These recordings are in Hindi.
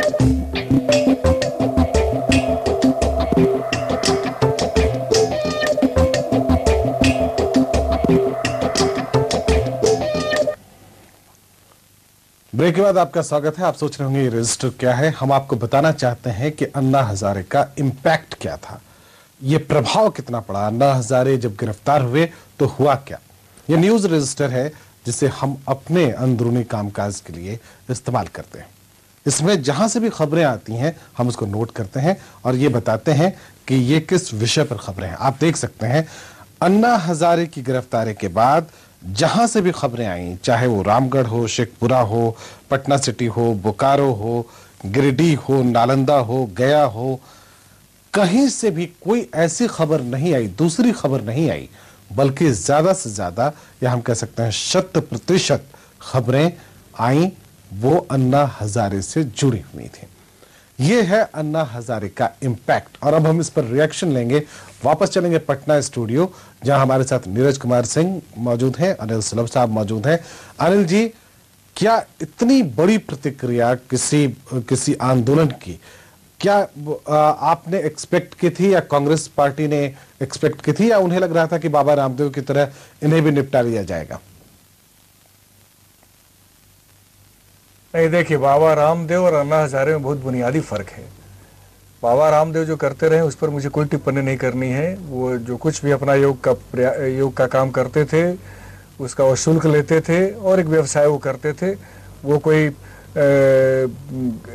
ब्रेक के बाद आपका स्वागत है। आप सोच रहे होंगे ये रजिस्टर क्या है। हम आपको बताना चाहते हैं कि अन्ना हजारे का इम्पैक्ट क्या था, ये प्रभाव कितना पड़ा। अन्ना हजारे जब गिरफ्तार हुए तो हुआ क्या। ये न्यूज रजिस्टर है जिसे हम अपने अंदरूनी कामकाज के लिए इस्तेमाल करते हैं। इसमें जहां से भी खबरें आती हैं हम उसको नोट करते हैं और ये बताते हैं कि ये किस विषय पर खबरें हैं। आप देख सकते हैं अन्ना हजारे की गिरफ्तारी के बाद जहां से भी खबरें आई, चाहे वो रामगढ़ हो, शेखपुरा हो, पटना सिटी हो, बोकारो हो, गिरिडीह हो, नालंदा हो, गया हो, कहीं से भी कोई ऐसी खबर नहीं आई, दूसरी खबर नहीं आई, बल्कि ज्यादा से ज्यादा या हम कह सकते हैं 100% खबरें आई वो अन्ना हजारे से जुड़ी हुई थी। ये है अन्ना हजारे का इम्पैक्ट। और अब हम इस पर रिएक्शन लेंगे। वापस चलेंगे पटना स्टूडियो जहां हमारे साथ नीरज कुमार सिंह मौजूद हैं, अनिल सुलभ साहब मौजूद हैं। अनिल जी, क्या इतनी बड़ी प्रतिक्रिया किसी आंदोलन की क्या आपने एक्सपेक्ट की थी, या कांग्रेस पार्टी ने एक्सपेक्ट की थी, या उन्हें लग रहा था कि बाबा रामदेव की तरह इन्हें भी निपटा लिया जाएगा? नहीं, देखिए, बाबा रामदेव और अन्ना हजारे में बहुत बुनियादी फर्क है। बाबा रामदेव जो करते रहे उस पर मुझे कोई टिप्पणी नहीं करनी है। वो जो कुछ भी अपना योग का काम करते थे उसका वो शुल्क लेते थे और एक व्यवसाय वो करते थे। वो कोई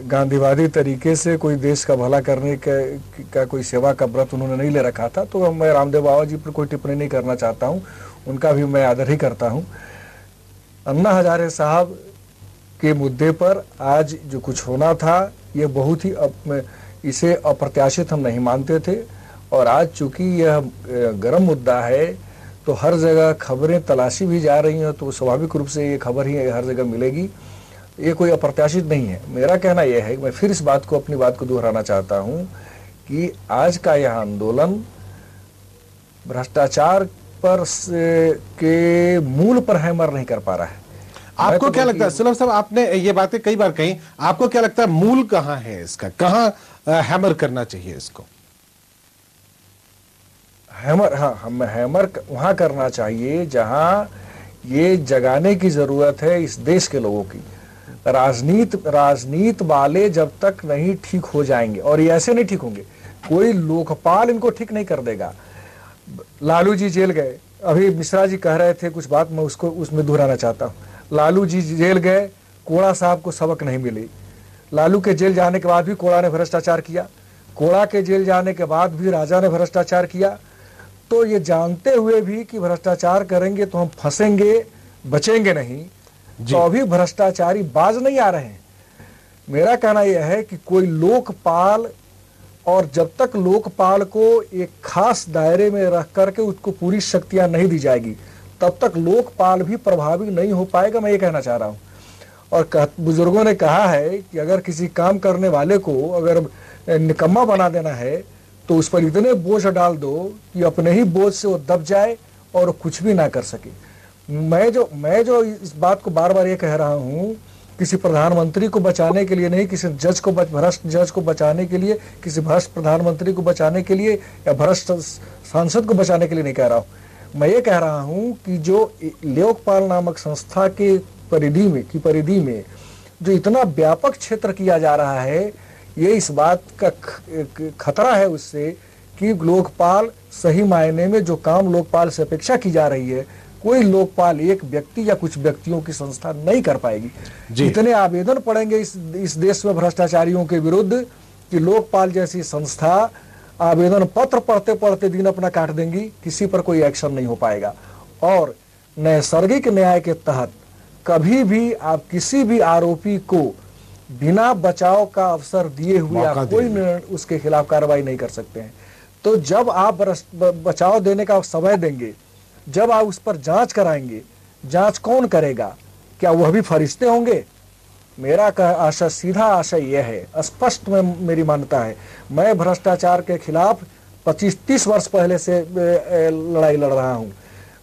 गांधीवादी तरीके से कोई देश का भला करने का कोई सेवा का व्रत उन्होंने नहीं ले रखा था। तो मैं रामदेव बाबा जी पर कोई टिप्पणी नहीं करना चाहता हूँ, उनका भी मैं आदर ही करता हूँ। अन्ना हजारे साहब के मुद्दे पर आज जो कुछ होना था ये बहुत ही इसे अप्रत्याशित हम नहीं मानते थे। और आज चूंकि यह गर्म मुद्दा है तो हर जगह खबरें तलाशी भी जा रही हैं, तो स्वाभाविक रूप से ये खबर ही हर जगह मिलेगी। ये कोई अप्रत्याशित नहीं है। मेरा कहना यह है कि मैं फिर इस बात को अपनी बात को दोहराना चाहता हूं कि आज का यह आंदोलन भ्रष्टाचार पर के मूल पर हैमर नहीं कर पा रहा है। आपको क्या लगता है सुलभ साहब, आपने ये बातें कई बार कही, आपको क्या लगता है मूल कहां है इसका, कहां हैमर करना चाहिए इसको? हैमर, हाँ, हैमर वहां करना चाहिए जहां ये जगाने की जरूरत है इस देश के लोगों की। राजनीति वाले जब तक नहीं ठीक हो जाएंगे, और ये ऐसे नहीं ठीक होंगे, कोई लोकपाल इनको ठीक नहीं कर देगा। लालू जी जेल गए, अभी मिश्रा जी कह रहे थे कुछ बात, मैं उसमें दोहराना चाहता हूँ। लालू जी जेल गए, कोड़ा साहब को सबक नहीं मिली। लालू के जेल जाने के बाद भी कोड़ा ने भ्रष्टाचार किया, कोड़ा के जेल जाने के बाद भी राजा ने भ्रष्टाचार किया। तो ये जानते हुए भी कि भ्रष्टाचार करेंगे तो हम फंसेंगे, बचेंगे नहीं, तो अभी भ्रष्टाचारी बाज नहीं आ रहे हैं। मेरा कहना यह है कि कोई लोकपाल, और जब तक लोकपाल को एक खास दायरे में रख करके उसको पूरी शक्तियां नहीं दी जाएगी तब तक लोकपाल भी प्रभावी नहीं हो पाएगा। मैं ये कहना चाह रहा हूँ। और बुजुर्गों ने कहा है कि अगर किसी काम करने वाले को अगर निकम्मा बना देना है तो उस पर इतने बोझ डाल दो कि अपने ही बोझ से वो दब जाए और कुछ भी ना कर सके। मैं जो इस बात को बार बार ये कह रहा हूँ, किसी प्रधानमंत्री को बचाने के लिए नहीं, किसी भ्रष्ट जज को बचाने के लिए, किसी भ्रष्ट प्रधानमंत्री को बचाने के लिए या भ्रष्ट सांसद को बचाने के लिए नहीं कह रहा हूँ। मैं ये कह रहा हूँ कि जो लोकपाल नामक संस्था के परिधि में जो इतना व्यापक क्षेत्र किया जा रहा है, ये इस बात का खतरा है उससे कि लोकपाल सही मायने में जो काम लोकपाल से अपेक्षा की जा रही है, कोई लोकपाल एक व्यक्ति या कुछ व्यक्तियों की संस्था नहीं कर पाएगी। इतने आवेदन पड़ेंगे इस देश में भ्रष्टाचारियों के विरुद्ध कि लोकपाल जैसी संस्था आवेदन पत्र पढ़ते पढ़ते दिन अपना काट देंगी, किसी पर कोई एक्शन नहीं हो पाएगा। और नैसर्गिक न्याय के तहत कभी भी आप किसी भी आरोपी को बिना बचाव का अवसर दिए हुए आप कोई उसके खिलाफ कार्रवाई नहीं कर सकते हैं। तो जब आप बचाव देने का समय देंगे, जब आप उस पर जांच कराएंगे, जांच कौन करेगा? क्या वह भी फरिश्ते होंगे? मेरा आशय, सीधा आशय यह है, स्पष्ट में मेरी मान्यता है, मैं भ्रष्टाचार के खिलाफ 25-30 वर्ष पहले से लड़ाई लड़ रहा हूं।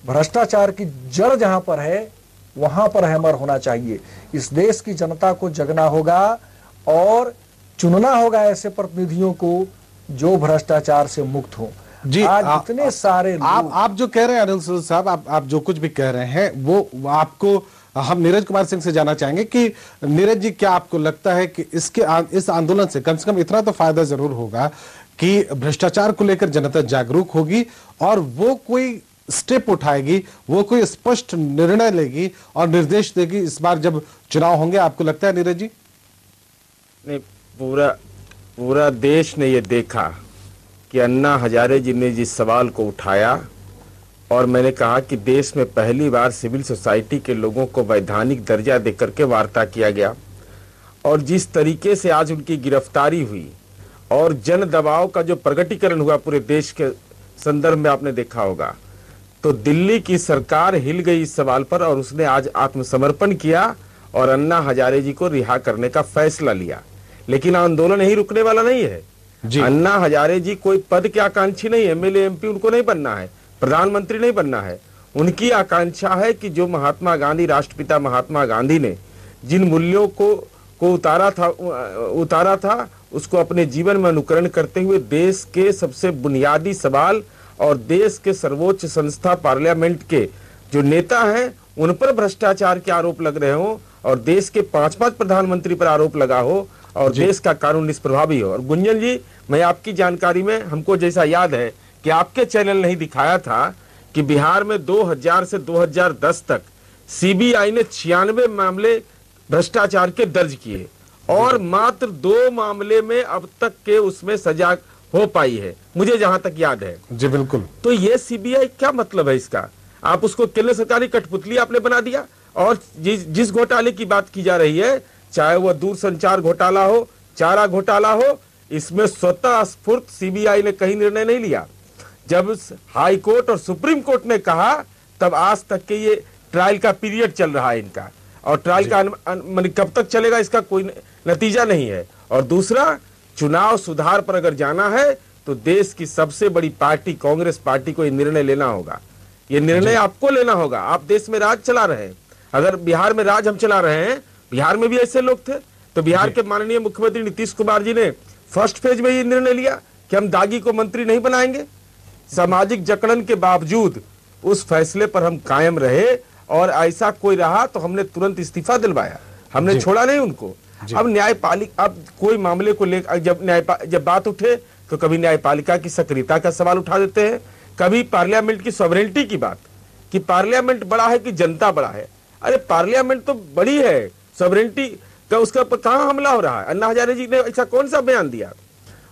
भ्रष्टाचार की जड़ जहां पर है वहां पर हैमर होना चाहिए। इस देश की जनता को जगना होगा और चुनना होगा ऐसे प्रतिनिधियों को जो भ्रष्टाचार से मुक्त हो। जी, आज इतने सारे लोग, आप जो कह रहे हैं अनिल सूद साहब, आप जो कुछ भी कह रहे हैं वो आपको हम नीरज कुमार सिंह से जानना चाहेंगे कि नीरज जी, क्या आपको लगता है कि इस आंदोलन से कम इतना तो फायदा जरूर होगा कि भ्रष्टाचार को लेकर जनता जागरूक होगी और वो कोई स्टेप उठाएगी, वो कोई स्पष्ट निर्णय लेगी और निर्देश देगी इस बार जब चुनाव होंगे? आपको लगता है नीरज जी? नहीं, पूरा देश ने ये देखा कि अन्ना हजारे जी ने जिस सवाल को उठाया और मैंने कहा कि देश में पहली बार सिविल सोसाइटी के लोगों को वैधानिक दर्जा देकर के वार्ता किया गया और जिस तरीके से आज उनकी गिरफ्तारी हुई और जन दबाव का जो प्रगटीकरण हुआ पूरे देश के संदर्भ में आपने देखा होगा, तो दिल्ली की सरकार हिल गई इस सवाल पर और उसने आज आत्मसमर्पण किया और अन्ना हजारे जी को रिहा करने का फैसला लिया। लेकिन आंदोलन यही रुकने वाला नहीं है। अन्ना हजारे जी कोई पद के आकांक्षी नहीं है, एमएलए एमपी उनको नहीं बनना है, प्रधानमंत्री नहीं बनना है। उनकी आकांक्षा है कि जो महात्मा गांधी, राष्ट्रपिता महात्मा गांधी ने जिन मूल्यों को उतारा था उसको अपने जीवन में अनुकरण करते हुए देश के सबसे बुनियादी सवाल और देश के सर्वोच्च संस्था पार्लियामेंट के जो नेता हैं उन पर भ्रष्टाचार के आरोप लग रहे हो और देश के 5-5 प्रधानमंत्री पर आरोप लगा हो और देश का कानून निष्प्रभावी हो। और गुंजन जी, मैं आपकी जानकारी में, हमको जैसा याद है कि आपके चैनल ने ही दिखाया था कि बिहार में 2000 से 2010 तक सीबीआई ने 96 मामले भ्रष्टाचार के दर्ज किए और मात्र 2 मामले में अब तक के उसमें सजा हो पाई है, मुझे जहां तक याद है। जी बिल्कुल। तो ये सीबीआई क्या मतलब है इसका? आप उसको केंद्र सरकार की कठपुतली आपने बना दिया और जिस घोटाले की बात की जा रही है, चाहे वह दूरसंचार घोटाला हो, चारा घोटाला हो, इसमें स्वतः स्फूर्त सीबीआई ने कहीं निर्णय नहीं लिया। जब हाई कोर्ट और सुप्रीम कोर्ट ने कहा तब आज तक के ये ट्रायल का पीरियड चल रहा है इनका, और ट्रायल का कब तक चलेगा इसका कोई नतीजा नहीं है। और दूसरा, चुनाव सुधार पर अगर जाना है तो देश की सबसे बड़ी पार्टी कांग्रेस पार्टी को ये निर्णय लेना होगा। ये निर्णय आपको लेना होगा। आप देश में राज चला रहे हैं, अगर बिहार में राज हम चला रहे हैं, बिहार में भी ऐसे लोग थे, तो बिहार के माननीय मुख्यमंत्री नीतीश कुमार जी ने फर्स्ट फेज में ये निर्णय लिया कि हम दागी को मंत्री नहीं बनाएंगे। सामाजिक जकड़न के बावजूद उस फैसले पर हम कायम रहे और ऐसा कोई रहा तो हमने तुरंत इस्तीफा दिलवाया, हमने छोड़ा नहीं उनको। अब न्यायपालिका, अब कोई मामले को लेकर जब बात उठे तो कभी न्यायपालिका की सक्रियता का सवाल उठा देते हैं, कभी पार्लियामेंट की सॉवरेनिटी की बात कि पार्लियामेंट बड़ा है कि जनता बड़ा है। अरे पार्लियामेंट तो बड़ी है, सॉवरेनिटी का उसका कहां हमला हो रहा है? अन्ना हजारे जी ने ऐसा कौन सा बयान दिया?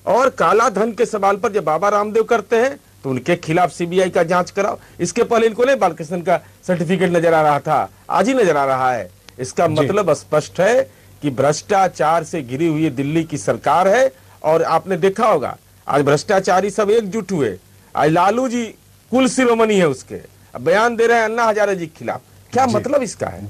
और काला धन के सवाल पर जब बाबा रामदेव करते हैं तो उनके खिलाफ सीबीआई का जांच कराओ। इसके पहले इनको नहीं बालकृष्ण का सर्टिफिकेट नजर आ रहा था, आज ही नजर आ रहा है। इसका मतलब स्पष्ट है कि भ्रष्टाचार से घिरी हुई दिल्ली की सरकार है। और आपने देखा होगा आज भ्रष्टाचारी सब एकजुट हुए, आज लालू जी कुल शिरोमणि है उसके, बयान दे रहे हैं अन्ना हजारे जी के खिलाफ। क्या मतलब इसका है?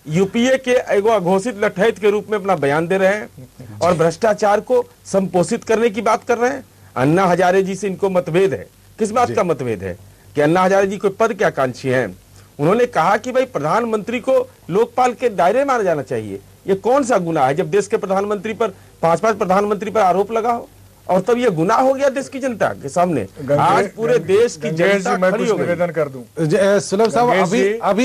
यूपीए के एगो घोषित लठैत के रूप में अपना बयान दे रहे हैं और भ्रष्टाचार को संपोषित करने की बात कर रहे हैं। अन्ना हजारे जी से इनको मतभेद है। किस बात का मतभेद है? कि अन्ना हजारे जी कोई पद के आकांक्षी हैं। उन्होंने कहा कि भाई प्रधानमंत्री को लोकपाल के दायरे में आना जाना चाहिए। ये कौन सा गुनाह है जब देश के प्रधानमंत्री पर 5-5 प्रधानमंत्री पर आरोप लगा हो? और तब ये गुनाह हो गया देश की जनता के सामने। आज पूरे देश की जनता खड़ी हो गई। निवेदन कर दूं सुलभ साहब,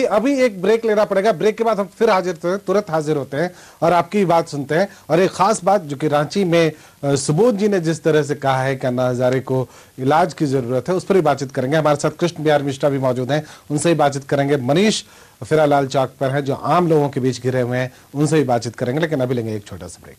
अभी एक ब्रेक लेना पड़ेगा। ब्रेक के बाद हम फिर तुरंत हाजिर होते हैं और आपकी बात सुनते हैं। और एक खास बात जो कि रांची में सुबोध जी ने जिस तरह से कहा है कि अन्ना हजारे को इलाज की जरूरत है, उस पर भी बातचीत करेंगे। हमारे साथ कृष्ण बिहार मिश्रा भी मौजूद हैं, उनसे ही बातचीत करेंगे। मनीष फिरालाल चौक पर है जो आम लोगों के बीच घिरे हुए हैं, उनसे भी बातचीत करेंगे। लेकिन अभी लेंगे एक छोटा सा ब्रेक।